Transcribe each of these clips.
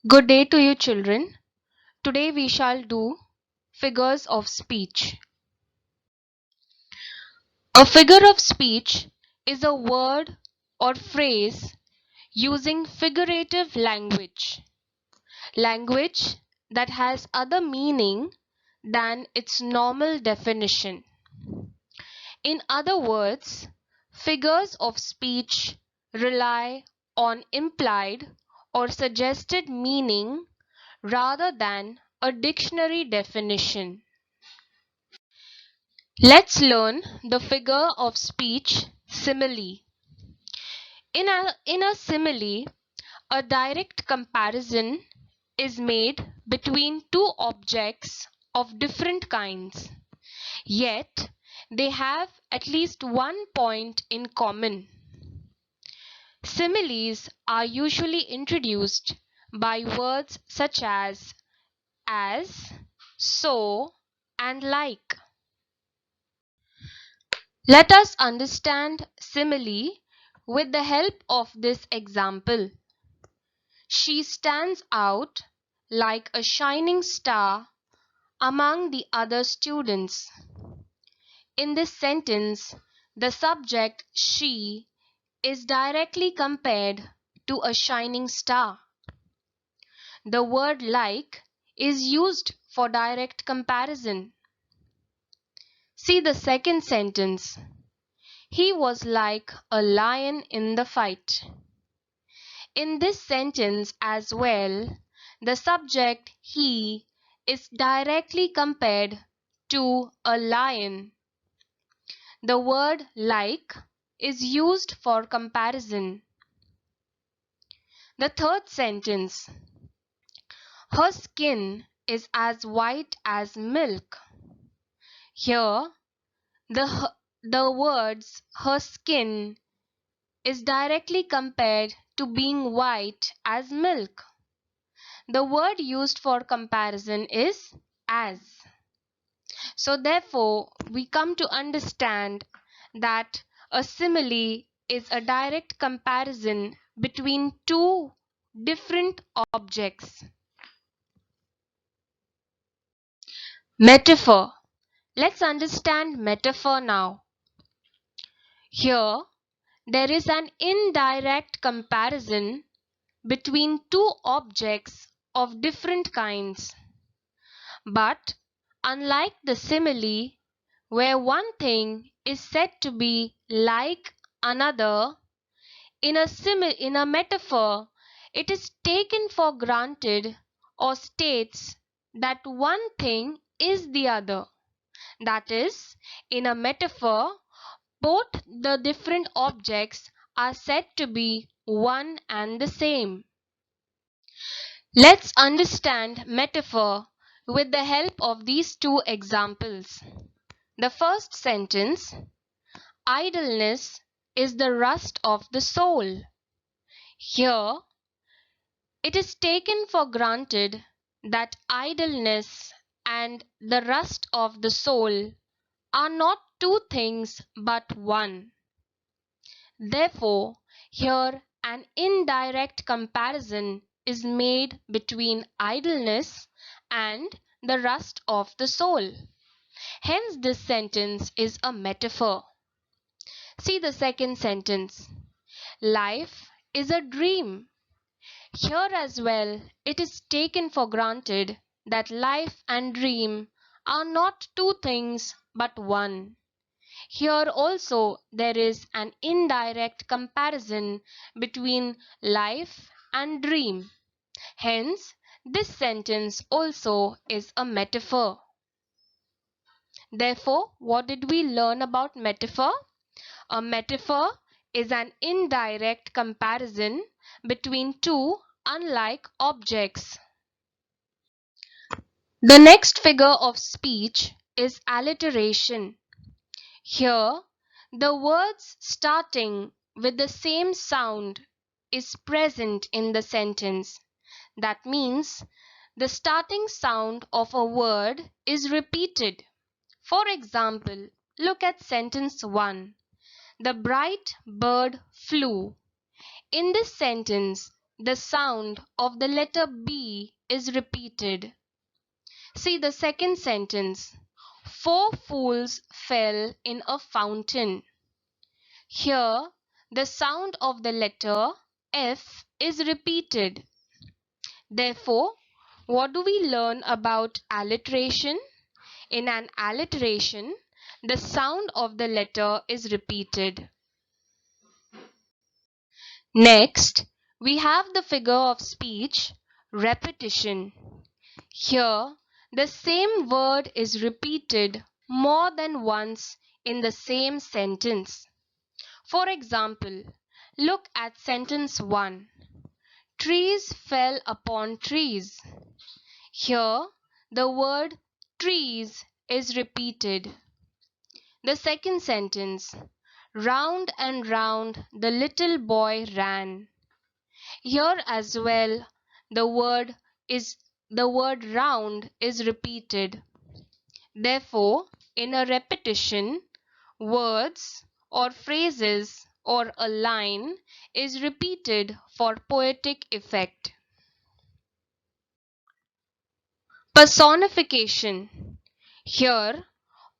Good day to you, children. Today we shall do figures of speech. A figure of speech is a word or phrase using figurative language that has other meaning than its normal definition. In other words, figures of speech rely on implied or suggested meaning rather than a dictionary definition. Let's learn the figure of speech simile. In a simile, a direct comparison is made between two objects of different kinds, yet they have at least one point in common. Similes are usually introduced by words such as, so, and like. Let us understand simile with the help of this example. She stands out like a shining star among the other students. In this sentence, the subject she is directly compared to a shining star. The word like is used for direct comparison. See the second sentence. He was like a lion in the fight. In this sentence as well, the subject he is directly compared to a lion. The word like is used for comparison. The third sentence. Her skin is as white as milk. Here, the words her skin is directly compared to being white as milk. The word used for comparison is as. So therefore, we come to understand that a simile is a direct comparison between two different objects. Metaphor. Let's understand metaphor now. Here, there is an indirect comparison between two objects of different kinds. But unlike the simile, where one thing is said to be like another, in a metaphor, it is taken for granted or states that one thing is the other. That is, in a metaphor, both the different objects are said to be one and the same. Let's understand metaphor with the help of these two examples. The first sentence, idleness is the rust of the soul. Here, it is taken for granted that idleness and the rust of the soul are not two things but one. Therefore, here an indirect comparison is made between idleness and the rust of the soul. Hence, this sentence is a metaphor. See the second sentence. Life is a dream. Here as well, it is taken for granted that life and dream are not two things but one. Here also there is an indirect comparison between life and dream. Hence, this sentence also is a metaphor. Therefore, what did we learn about metaphor? A metaphor is an indirect comparison between two unlike objects. The next figure of speech is alliteration. Here, the words starting with the same sound is present in the sentence. That means the starting sound of a word is repeated. For example, look at sentence 1. The bright bird flew. In this sentence, the sound of the letter B is repeated. See the second sentence. 4 fools fell in a fountain. Here, the sound of the letter F is repeated. Therefore, what do we learn about alliteration? In an alliteration, the sound of the letter is repeated. Next, we have the figure of speech, repetition. Here, the same word is repeated more than once in the same sentence. For example, look at sentence 1. Trees fell upon trees. Here, the word trees is repeated. The second sentence. Round and round the little boy ran. Here as well, the word round is repeated. Therefore, in a repetition, words or phrases or a line is repeated for poetic effect. Personification. Here,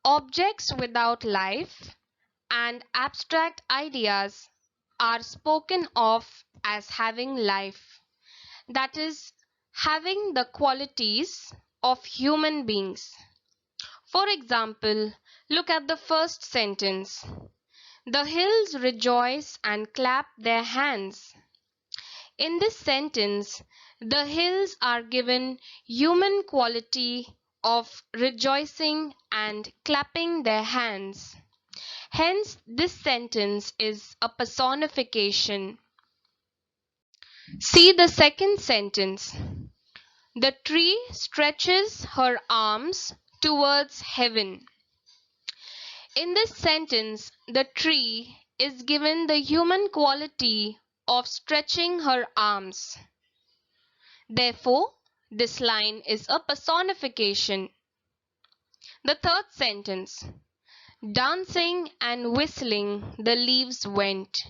objects without life and abstract ideas are spoken of as having life, that is, having the qualities of human beings. For example, look at the first sentence. The hills rejoice and clap their hands. In this sentence, the hills are given human quality of rejoicing and clapping their hands. Hence, this sentence is a personification. See the second sentence. The tree stretches her arms towards heaven. In this sentence, the tree is given the human quality of stretching her arms. Therefore, this line is a personification. The third sentence. Dancing and whistling the leaves went.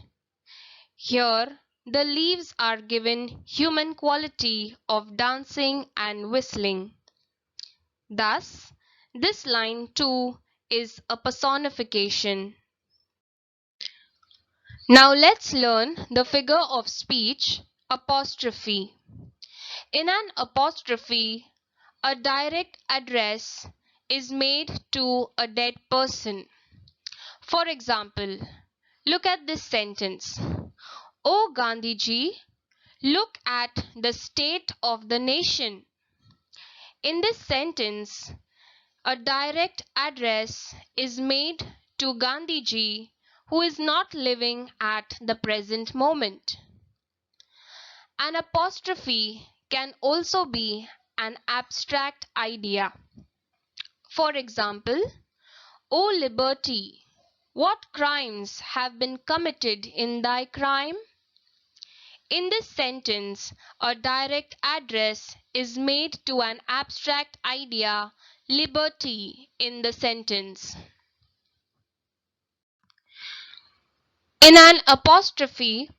Here, the leaves are given human quality of dancing and whistling. Thus, this line too is a personification. Now let's learn the figure of speech, apostrophe. In an apostrophe, a direct address is made to a dead person. For example, look at this sentence. O Gandhiji, look at the state of the nation. In this sentence, a direct address is made to Gandhiji, who is not living at the present moment. An apostrophe can also be an abstract idea. For example, O liberty, what crimes have been committed in thy crime? In this sentence, a direct address is made to an abstract idea, liberty, in the sentence. In an apostrophe,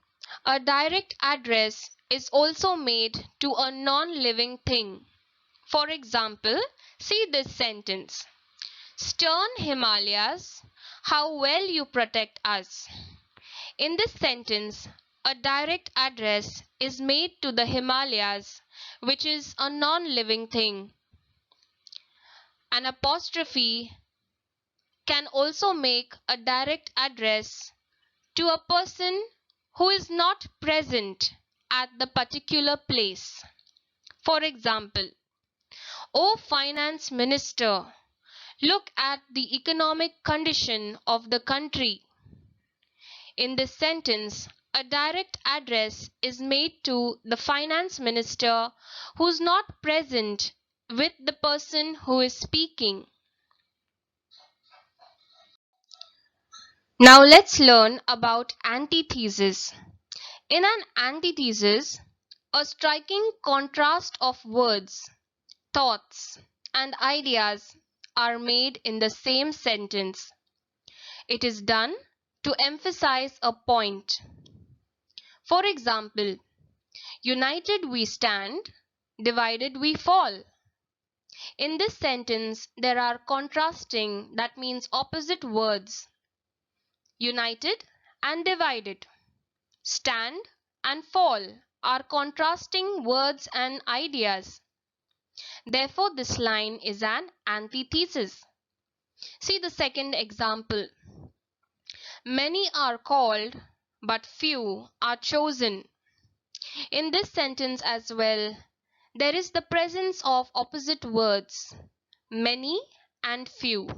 a direct address is also made to a non-living thing. For example, see this sentence. Stern Himalayas, how well you protect us. In this sentence, a direct address is made to the Himalayas, which is a non-living thing. An apostrophe can also make a direct address to a person who is not present at the particular place. For example, O Finance Minister, look at the economic condition of the country. In this sentence, a direct address is made to the finance minister who is not present with the person who is speaking. Now let's learn about antithesis. In an antithesis, a striking contrast of words, thoughts, and ideas are made in the same sentence. It is done to emphasize a point. For example, United we stand, divided we fall. In this sentence, there are contrasting, that means opposite words. United and divided. Stand and fall are contrasting words and ideas. Therefore, this line is an antithesis. See the second example. Many are called, but few are chosen. In this sentence as well, there is the presence of opposite words, many and few.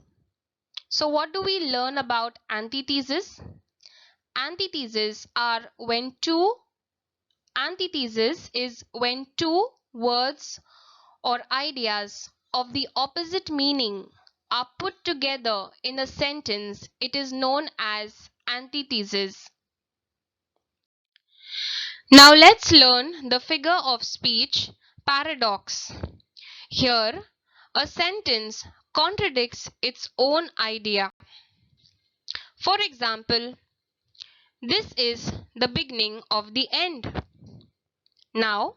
So what do we learn about antithesis? Antithesis is when two words or ideas of the opposite meaning are put together in a sentence. It is known as antithesis. Now let's learn the figure of speech paradox. Here, a sentence contradicts its own idea. For example, this is the beginning of the end. Now,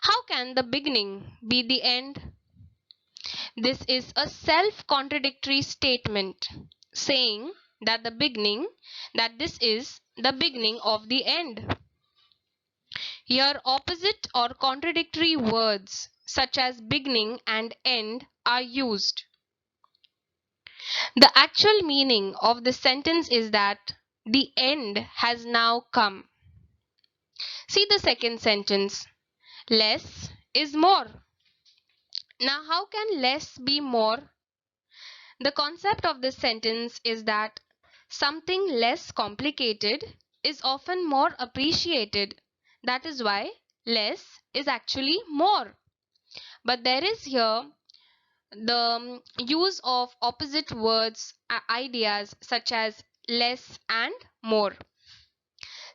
how can the beginning be the end? This is a self-contradictory statement saying that this is the beginning of the end. Here, opposite or contradictory words such as beginning and end are used. The actual meaning of the sentence is that the end has now come. See the second sentence. Less is more. Now, how can less be more? The concept of this sentence is that something less complicated is often more appreciated. That is why less is actually more. But there is here the use of opposite words, ideas such as less and more.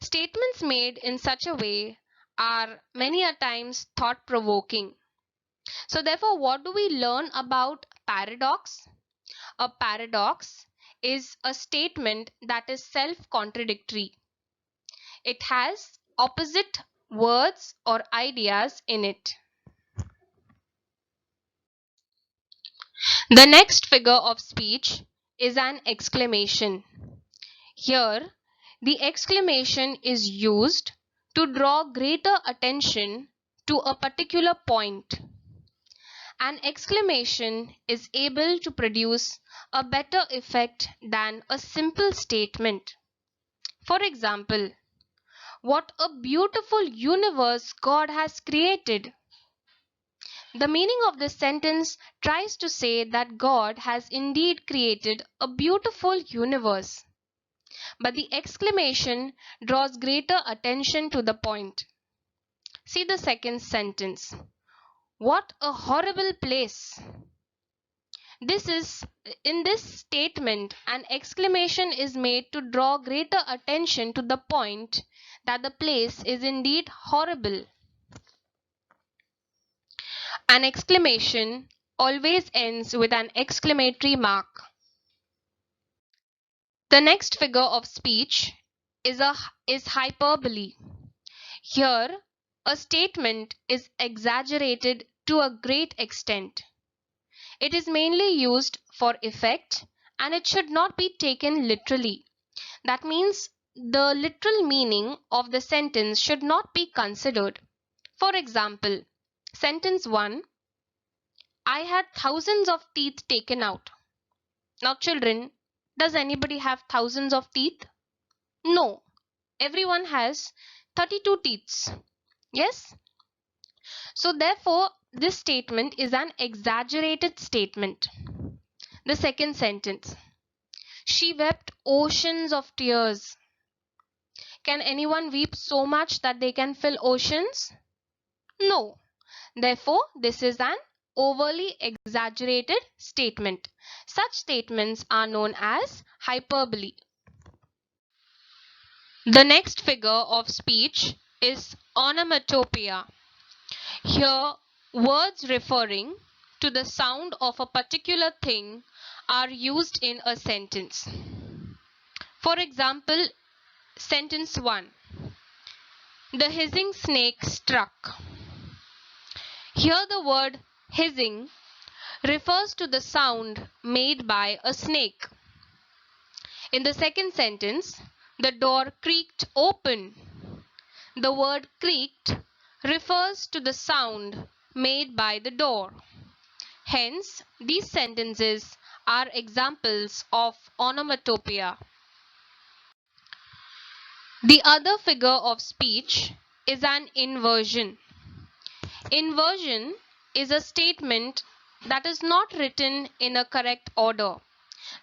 Statements made in such a way are many a times thought-provoking. So therefore, what do we learn about paradox? A paradox is a statement that is self-contradictory. It has opposite words or ideas in it. The next figure of speech is an exclamation. Here, the exclamation is used to draw greater attention to a particular point. An exclamation is able to produce a better effect than a simple statement. For example, what a beautiful universe God has created. The meaning of this sentence tries to say that God has indeed created a beautiful universe. But the exclamation draws greater attention to the point. See the second sentence. What a horrible place. In this statement, an exclamation is made to draw greater attention to the point that the place is indeed horrible. An exclamation always ends with an exclamatory mark. The next figure of speech is hyperbole. Here, a statement is exaggerated to a great extent. It is mainly used for effect and it should not be taken literally. That means the literal meaning of the sentence should not be considered. For example, sentence 1, I had thousands of teeth taken out. Now children, does anybody have thousands of teeth? No. Everyone has 32 teeth. Yes? So therefore, this statement is an exaggerated statement. The second sentence. She wept oceans of tears. Can anyone weep so much that they can fill oceans? No. Therefore, this is an overly exaggerated statement. Such statements are known as hyperbole. The next figure of speech is onomatopoeia. Here, words referring to the sound of a particular thing are used in a sentence. For example, sentence 1. The hissing snake struck. Here the word hissing refers to the sound made by a snake. In the second sentence, the door creaked open. The word creaked refers to the sound made by the door. Hence, these sentences are examples of onomatopoeia. The other figure of speech is an inversion. Inversion is a statement that is not written in a correct order.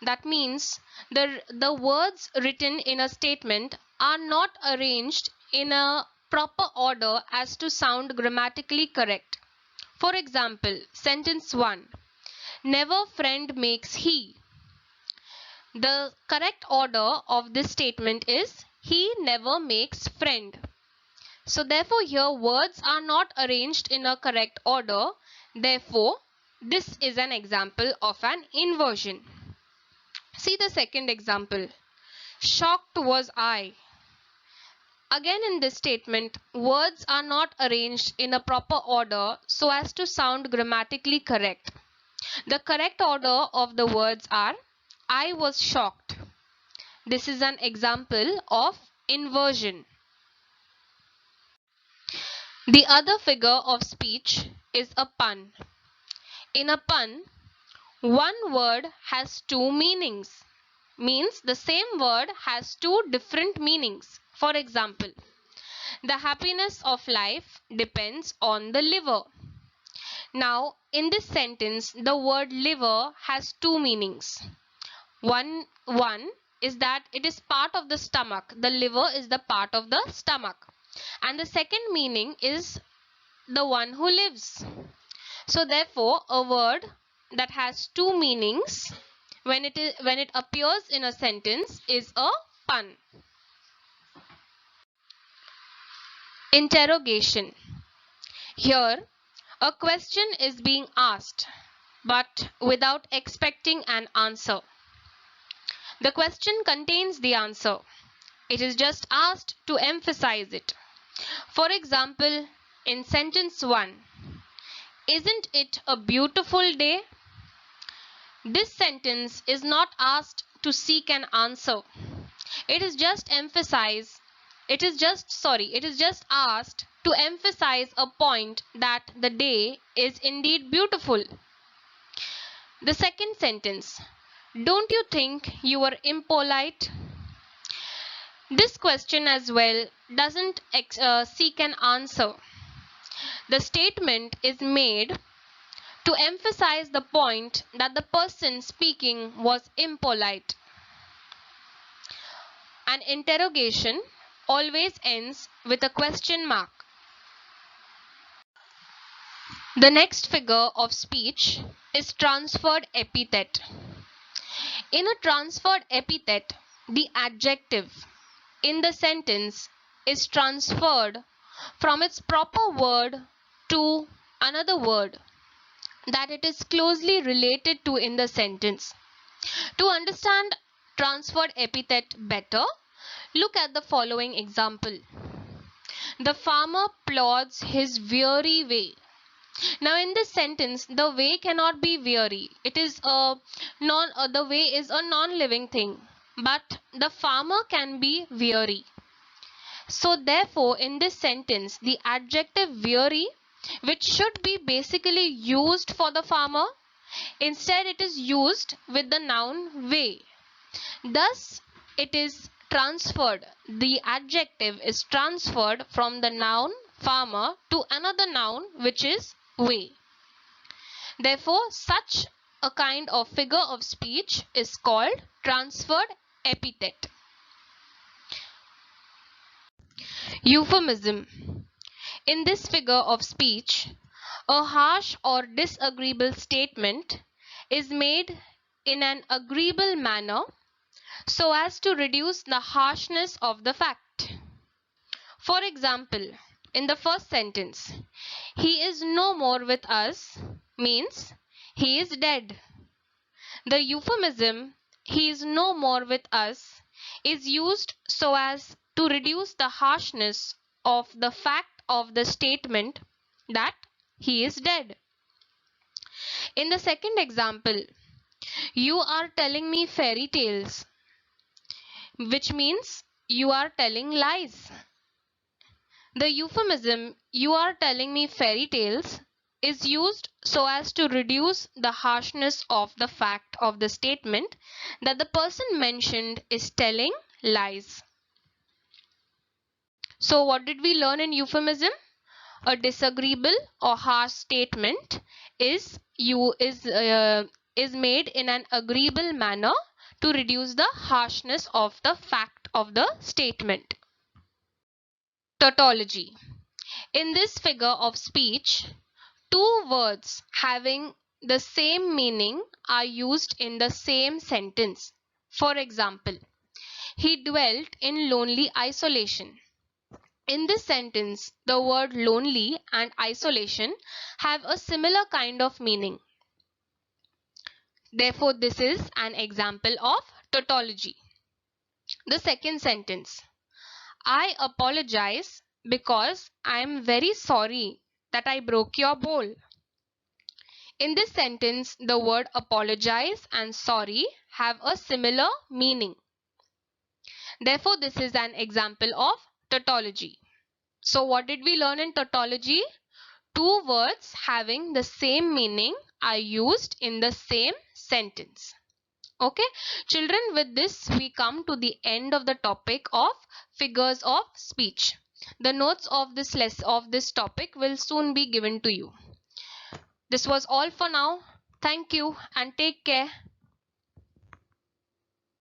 That means the words written in a statement are not arranged in a proper order as to sound grammatically correct. For example, sentence 1. Never friend makes he. The correct order of this statement is he never makes friend. So therefore here words are not arranged in a correct order. Therefore, this is an example of an inversion. See the second example. Shocked was I. Again in this statement, words are not arranged in a proper order so as to sound grammatically correct. The correct order of the words are I was shocked. This is an example of inversion. The other figure of speech is a pun. In a pun, one word has two meanings. Means the same word has two different meanings. For example, the happiness of life depends on the liver. Now, in this sentence, the word liver has two meanings. One is that it is part of the stomach. The liver is the part of the stomach. And the second meaning is the one who lives. So therefore, a word that has two meanings when it appears in a sentence is a pun. Interrogation. Here, a question is being asked, but without expecting an answer. The question contains the answer. It is just asked to emphasize it. For example, in sentence 1, isn't it a beautiful day? This sentence is not asked to seek an answer. It is just asked to emphasize a point that the day is indeed beautiful. The second sentence, don't you think you were impolite? This question as well doesn't seek an answer. The statement is made to emphasize the point that the person speaking was impolite. An interrogation always ends with a question mark. The next figure of speech is transferred epithet. In a transferred epithet, the adjective in the sentence is transferred from its proper word to another word that it is closely related to in the sentence. To understand transferred epithet better, look at the following example. The farmer plods his weary way. Now in this sentence, the way cannot be weary. It is the way is a non-living thing, but the farmer can be weary. So therefore, in this sentence, the adjective weary, which should be basically used for the farmer, instead it is used with the noun way. Thus, it is transferred. The adjective is transferred from the noun farmer to another noun, which is way. Therefore, such a kind of figure of speech is called transferred epithet. Euphemism. In this figure of speech, a harsh or disagreeable statement is made in an agreeable manner so as to reduce the harshness of the fact. For example, in the first sentence, he is no more with us means he is dead. The euphemism he is no more with us is used so as to reduce the harshness of the fact of the statement that he is dead. In the second example, you are telling me fairy tales, which means you are telling lies. The euphemism "you are telling me fairy tales" is used so as to reduce the harshness of the fact of the statement that the person mentioned is telling lies. So what did we learn in euphemism? A disagreeable or harsh statement is made in an agreeable manner to reduce the harshness of the fact of the statement. Tautology. In this figure of speech, two words having the same meaning are used in the same sentence. For example, he dwelt in lonely isolation. In this sentence, the word lonely and isolation have a similar kind of meaning. Therefore, this is an example of tautology. The second sentence, I apologize because I am very sorry that I broke your bowl. In this sentence, the word apologize and sorry have a similar meaning. Therefore, this is an example of tautology. So what did we learn in tautology? Two words having the same meaning are used in the same sentence. Okay, children, with this we come to the end of the topic of figures of speech. The notes of this topic will soon be given to you. This was all for now. Thank you and take care.